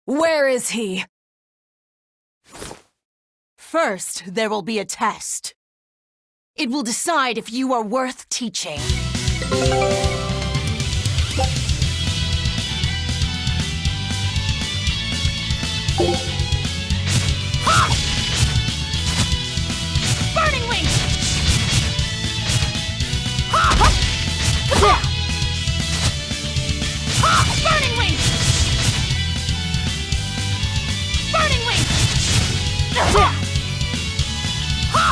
Where is he? First, there will be a test. It will decide if you are worth teaching. Ha! Burning Wing! Ha! Ha! Ha! Burning Wing! Burning Wing! Ha! Ha!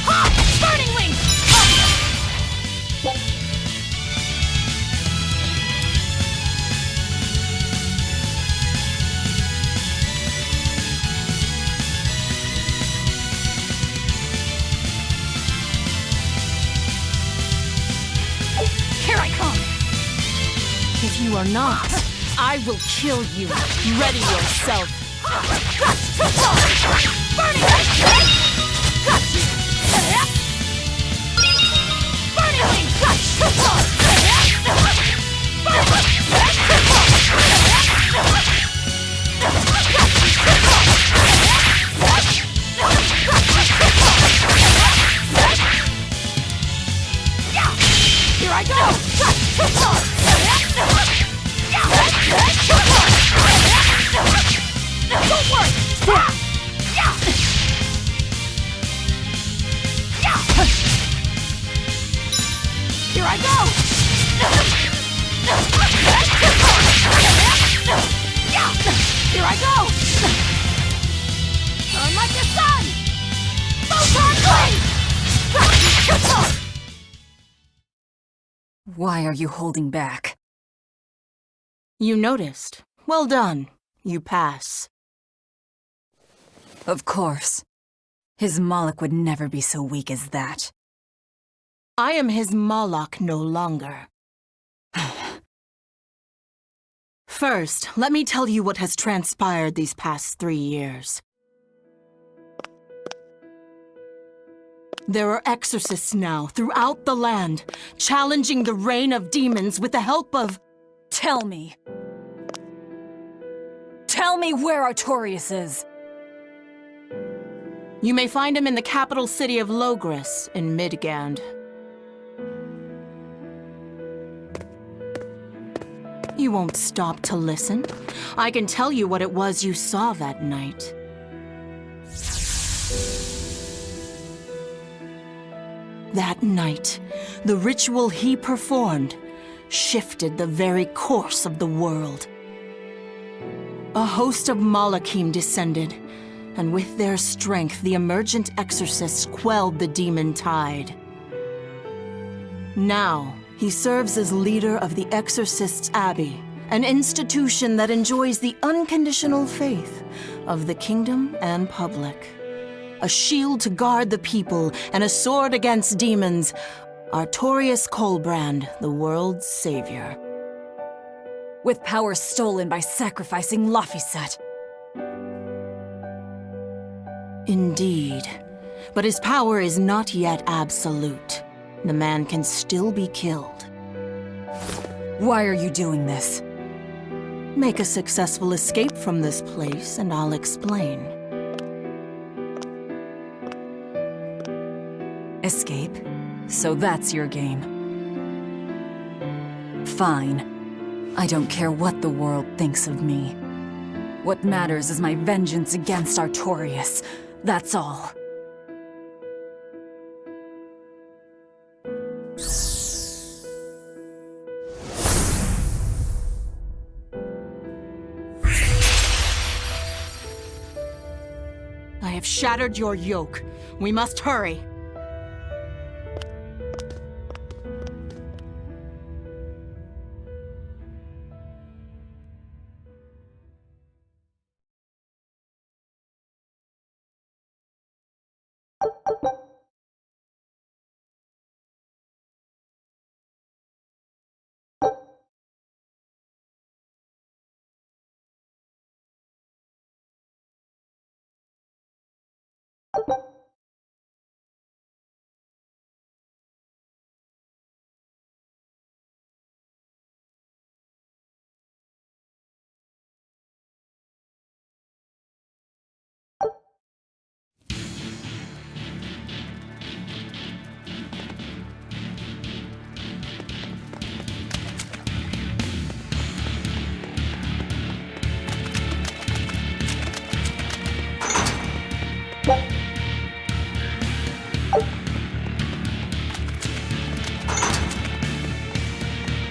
Ha! Burning Wing! Here I come! If you are not, I will kill you. Ready yourself. Burning Wing! Got you! Burning Wing! Here I go! Don't worry! Here I go! Here I go! Burn like the sun! Photon Blade! Why are you holding back? You noticed. Well done. You pass. Of course. His Moloch would never be so weak as that. I am his Moloch no longer. First, let me tell you what has transpired these past 3 years. There are exorcists now throughout the land, challenging the reign of demons with the help of... Tell me. Tell me where Artorias is. You may find him in the capital city of Logris in Midgand. You won't stop to listen. I can tell you what it was you saw that night. That night, the ritual he performed shifted the very course of the world. A host of Malachim descended, and with their strength, the emergent exorcists quelled the demon tide. Now, he serves as leader of the Exorcists' Abbey, an institution that enjoys the unconditional faith of the kingdom and public. A shield to guard the people and a sword against demons, Artorias Colbrand, the world's savior. With power stolen by sacrificing Laphicet. Indeed. But his power is not yet absolute. The man can still be killed. Why are you doing this? Make a successful escape from this place, and I'll explain. Escape? So that's your game. Fine. I don't care what the world thinks of me. What matters is my vengeance against Artorias. That's all. I have shattered your yoke. We must hurry.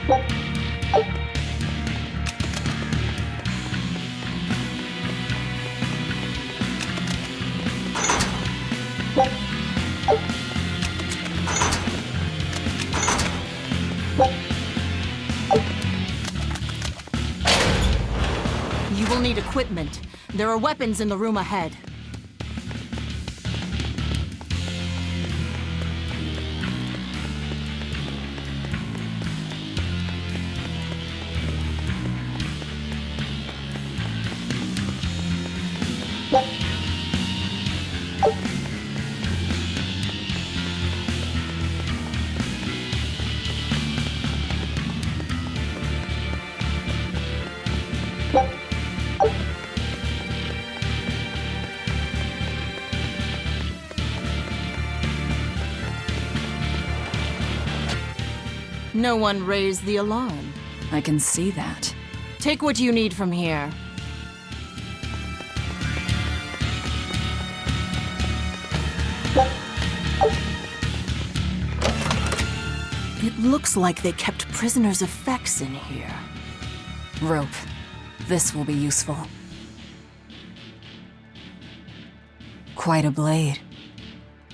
You will need equipment. There are weapons in the room ahead. No one raised the alarm. I can see that. Take what you need from here. It looks like they kept prisoners' effects in here. Rope. This will be useful. Quite a blade.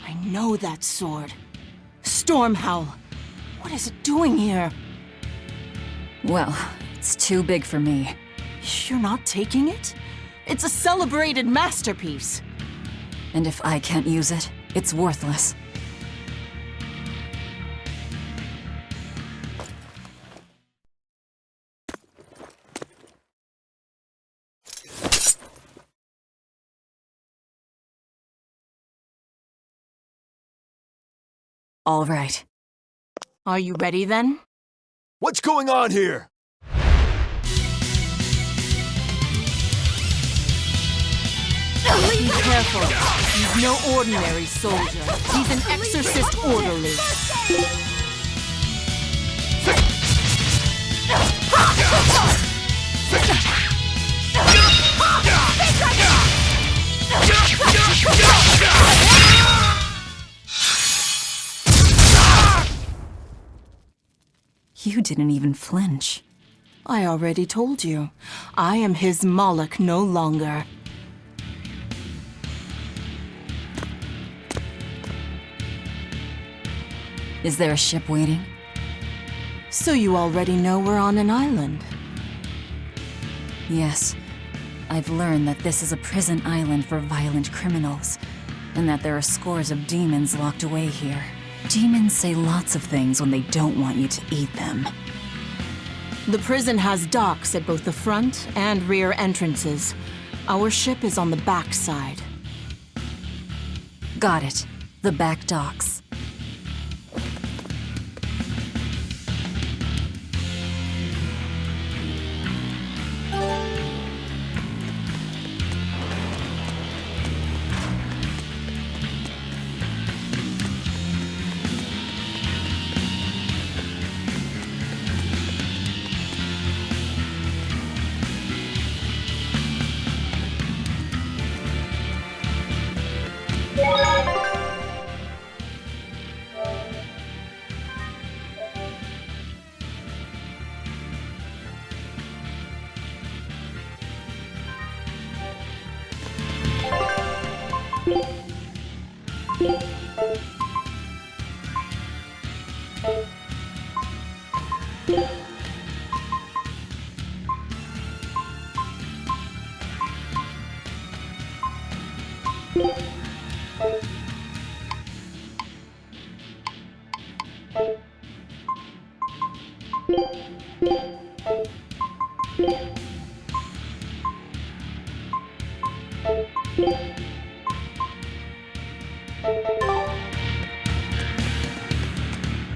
I know that sword. Stormhowl. What is it doing here? Well, it's too big for me. You're not taking it? It's a celebrated masterpiece. And if I can't use it, it's worthless. All right. Are you ready then? What's going on here? Be careful. He's no ordinary soldier. He's an exorcist orderly. You didn't even flinch. I already told you. I am his Moloch no longer. Is there a ship waiting? So you already know we're on an island. Yes. I've learned that this is a prison island for violent criminals, and that there are scores of demons locked away here. Demons say lots of things when they don't want you to eat them. The prison has docks at both the front and rear entrances. Our ship is on the back side. Got it. The back docks.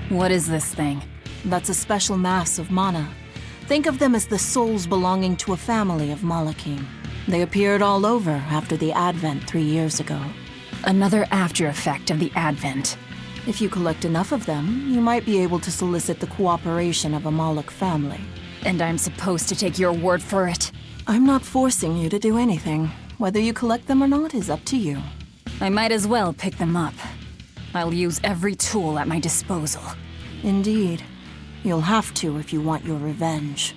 What is this thing? That's a special mass of mana. Think of them as the souls belonging to a family of Malachim. They appeared all over after the Advent 3 years ago. Another after effect of the Advent. If you collect enough of them, you might be able to solicit the cooperation of a Moloch family. And I'm supposed to take your word for it? I'm not forcing you to do anything. Whether you collect them or not is up to you. I might as well pick them up. I'll use every tool at my disposal. Indeed. You'll have to if you want your revenge.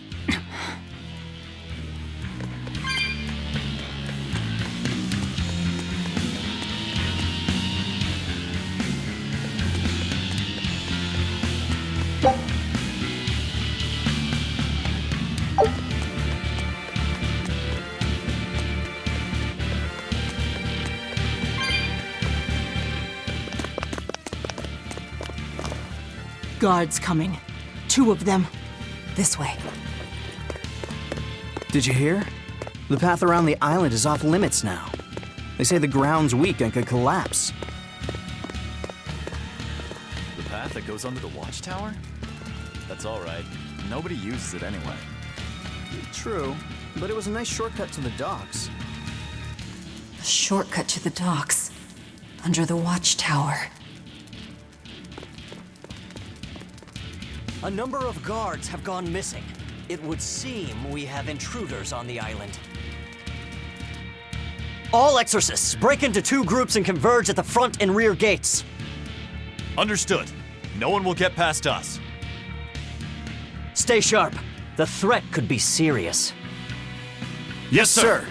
Guards coming. 2 of them. This way. Did you hear? The path around the island is off limits now. They say the ground's weak and could collapse. The path that goes under the watchtower? That's all right. Nobody uses it anyway. True, but it was a nice shortcut to the docks. A shortcut to the docks. Under the watchtower. A number of guards have gone missing. It would seem we have intruders on the island. All exorcists, break into 2 groups and converge at the front and rear gates. Understood. No one will get past us. Stay sharp. The threat could be serious. Yes, sir.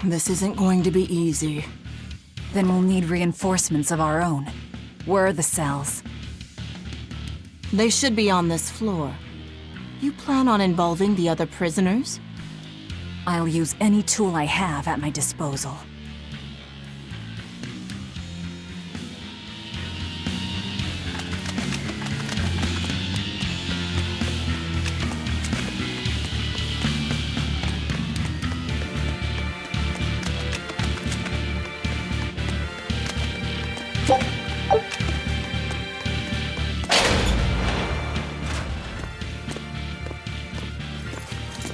This isn't going to be easy. Then we'll need reinforcements of our own. Where are the cells? They should be on this floor. You plan on involving the other prisoners? I'll use any tool I have at my disposal.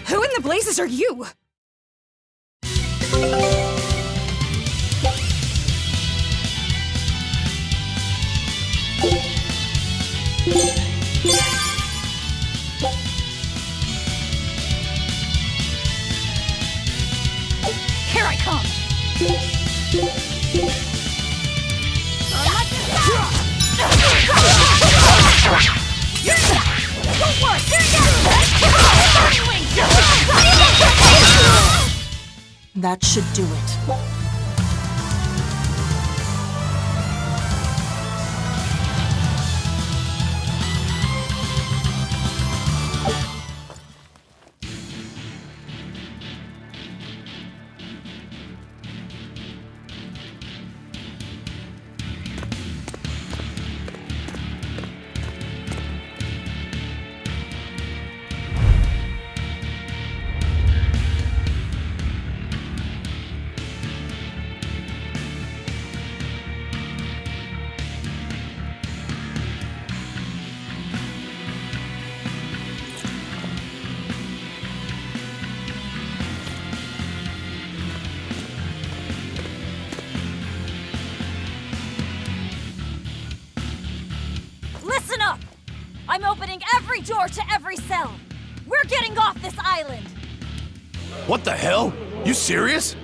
Who in the blazes are you? Here I come! Don't worry! That should do it. Listen up! I'm opening every door to every cell. We're getting off this island. What the hell? You serious?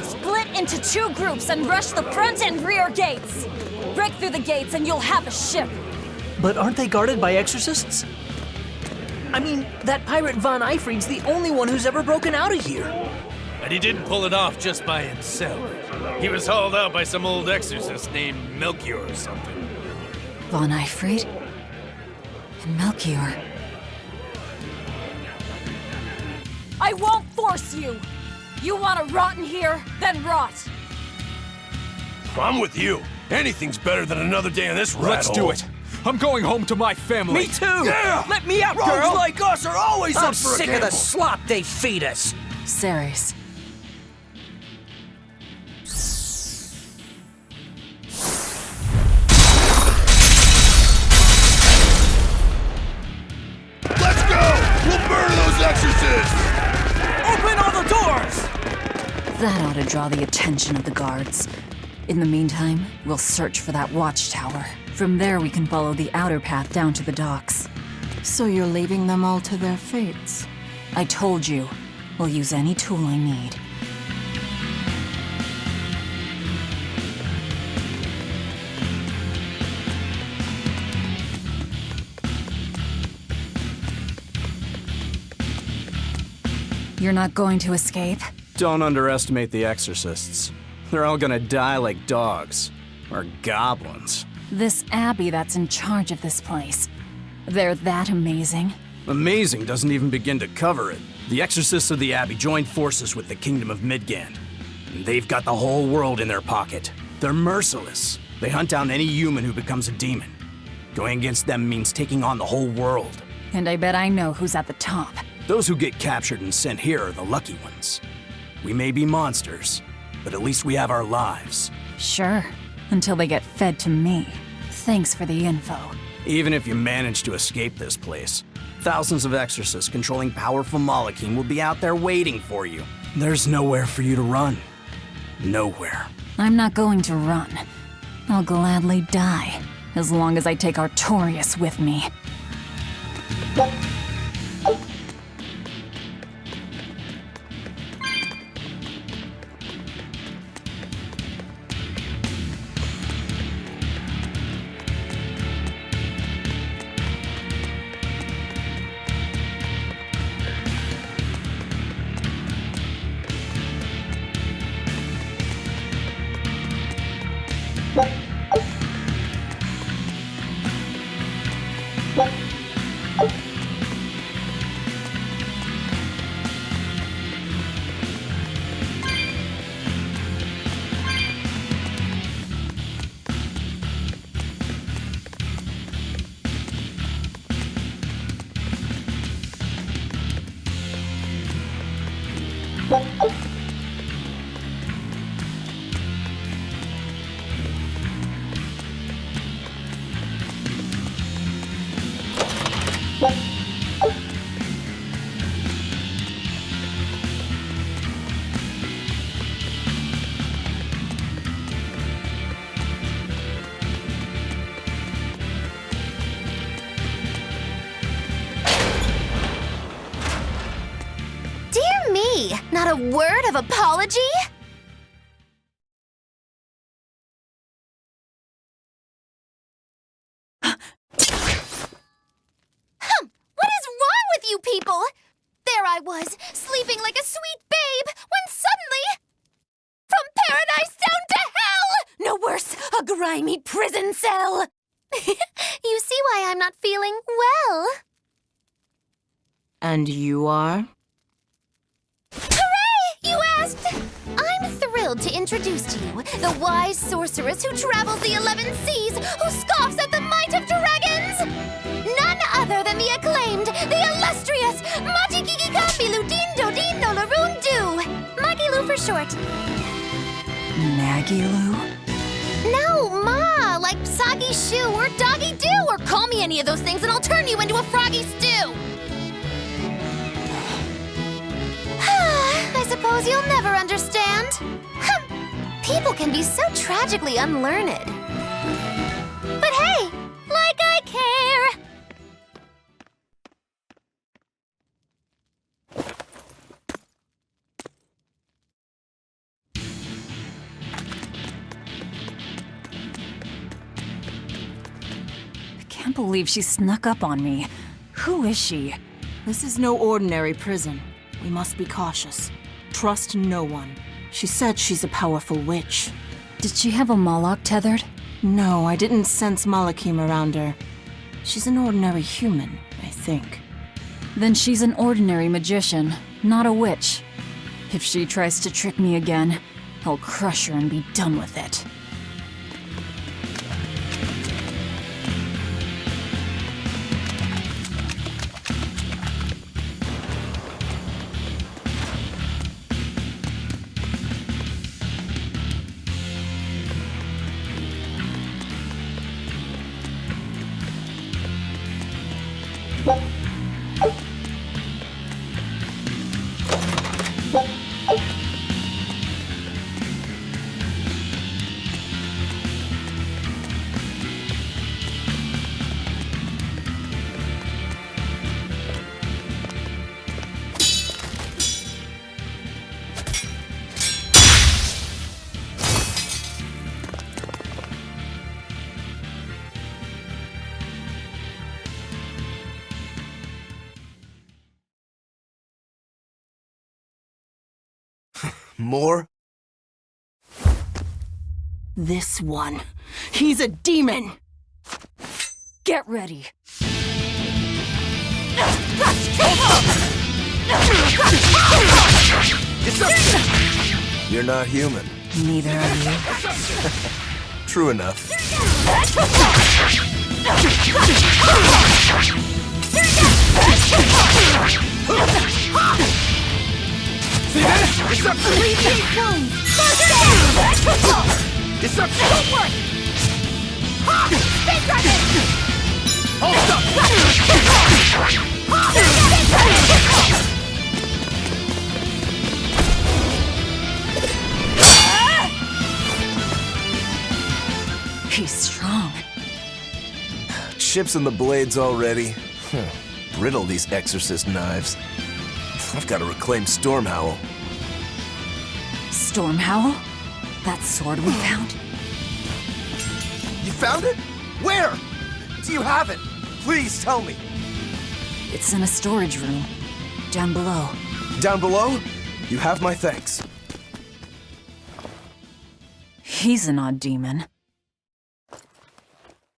Split into 2 groups and rush the front and rear gates. Break through the gates and you'll have a ship. But aren't they guarded by exorcists? I mean, that pirate Von Eyfried's the only one who's ever broken out of here. And he didn't pull it off just by himself. He was hauled out by some old exorcist named Melchior or something. Von Eyfried? And Melchior. I won't force you. You want to rot in here? Then rot. I'm with you. Anything's better than another day in this rat Let's hole. do it. I'm going home to my family. Me too! Yeah! Let me out, Rogues girl! like us are always I'm up for a sick of gamble. the slop they feed us! Ceres. Let's go! We'll murder those exorcists! Open all the doors! That ought to draw the attention of the guards. In the meantime, we'll search for that watchtower. From there, we can follow the outer path down to the docks. So you're leaving them all to their fates? I told you, we'll use any tool I need. You're not going to escape? Don't underestimate the exorcists. They're all gonna die like dogs. Or goblins. This Abbey that's in charge of this place. They're that amazing? Amazing doesn't even begin to cover it. The exorcists of the Abbey joined forces with the Kingdom of Midgand. And they've got the whole world in their pocket. They're merciless. They hunt down any human who becomes a demon. Going against them means taking on the whole world. And I bet I know who's at the top. Those who get captured and sent here are the lucky ones. We may be monsters, but at least we have our lives. Sure, until they get fed to me. Thanks for the info. Even if you manage to escape this place, thousands of exorcists controlling powerful Malachim will be out there waiting for you. There's nowhere for you to run. Nowhere. I'm not going to run. I'll gladly die, as long as I take Artorias with me. Not a word of apology? What is wrong with you people? There I was, sleeping like a sweet babe, when suddenly... From paradise down to hell! No worse, a grimy prison cell! You see why I'm not feeling well. And you are? You asked? I'm thrilled to introduce to you the wise sorceress who travels the 11 seas, who scoffs at the might of dragons! None other than the acclaimed, the illustrious Majikikikambilu Dindo Dindo Larundu! Magilu for short. Magilu? No, Ma, like Soggy Shoe or Doggy Doo, or call me any of those things and I'll turn you into a froggy stew! I suppose you'll never understand. People can be so tragically unlearned. But hey, like I care! I can't believe she snuck up on me. Who is she? This is no ordinary prison. We must be cautious. Trust no one. She said she's a powerful witch. Did she have a Moloch tethered? No, I didn't sense Malachim around her. She's an ordinary human, I think. Then she's an ordinary magician, not a witch. If she tries to trick me again, I'll crush her and be done with it. More? This one. He's a demon! Get ready. You're not human. Neither are you. True enough. See that? It's up to me! It's up to Teamwork! Ha! Big Dragon! Hold up! He's strong. Chips in the blades already. Brittle, these exorcist knives. I've got to reclaim Stormhowl. Stormhowl? That sword we found? You found it? Where? Do you have it? Please tell me. It's in a storage room. Down below. Down below? You have my thanks. He's an odd demon.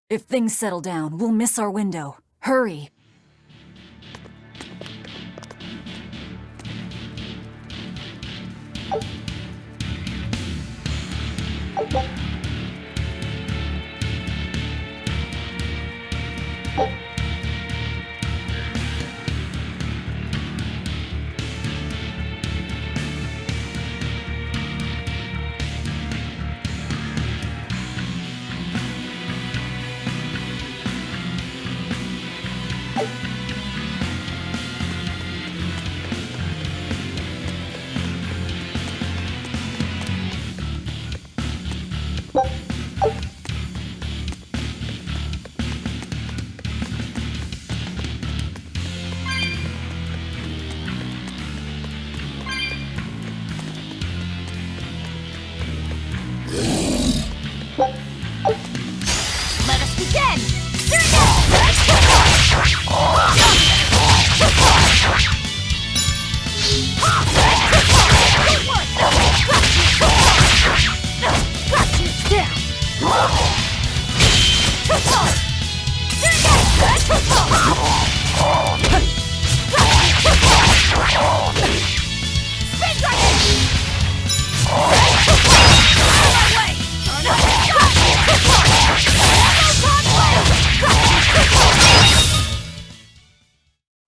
If things settle down, we'll miss our window. Hurry! Let us begin!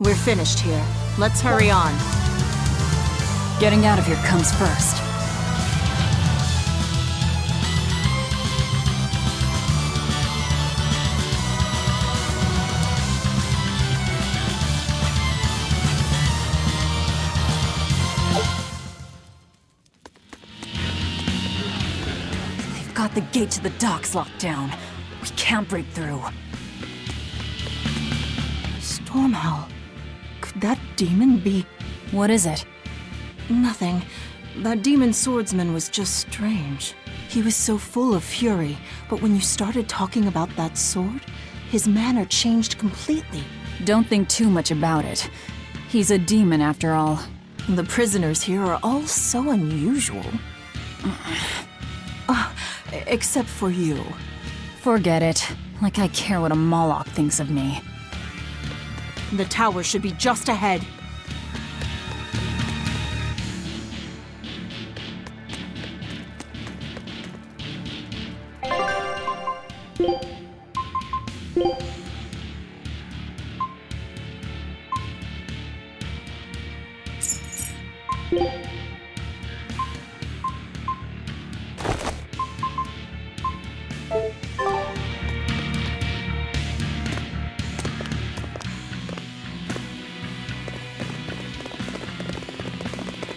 We're finished here. Let's hurry on. Getting out of here comes first. They've got the gate to the docks locked down. We can't break through. Stormhowl. Could that demon be... What is it? Nothing. That demon swordsman was just strange. He was so full of fury, but when you started talking about that sword, his manner changed completely. Don't think too much about it. He's a demon after all. The prisoners here are all so unusual. Except for you. Forget it. Like I care what a Moloch thinks of me. The tower should be just ahead.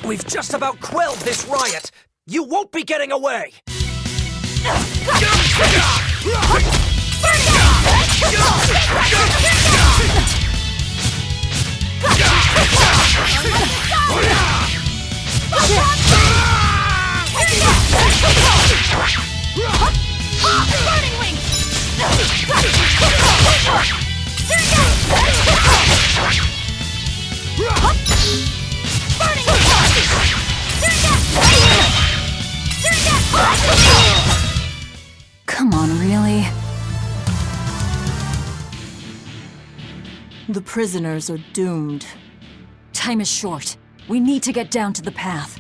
We've just about quelled this riot. You won't be getting away! Burning Wing! Burning Wing! The prisoners are doomed. Time is short. We need to get down to the path.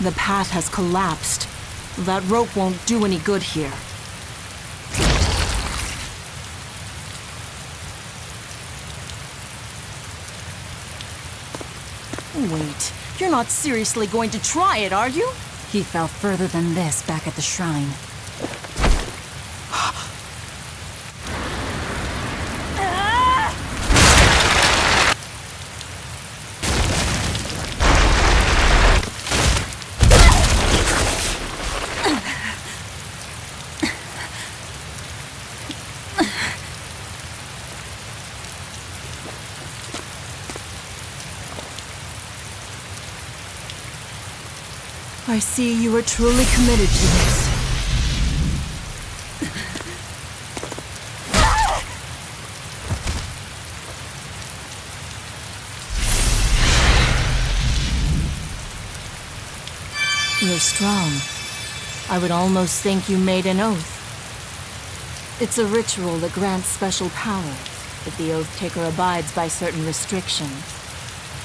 The path has collapsed. That rope won't do any good here. Wait, you're not seriously going to try it, are you? He fell further than this back at the shrine. I see you are truly committed to this. You're strong. I would almost think you made an oath. It's a ritual that grants special powers if the oath taker abides by certain restrictions.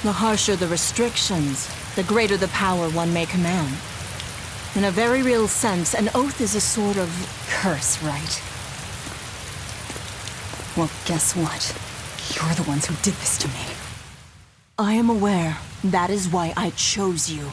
The harsher the restrictions, the greater the power one may command. In a very real sense, an oath is a sort of Curse, right? Well, guess what? You're the ones who did this to me. I am aware. That is why I chose you.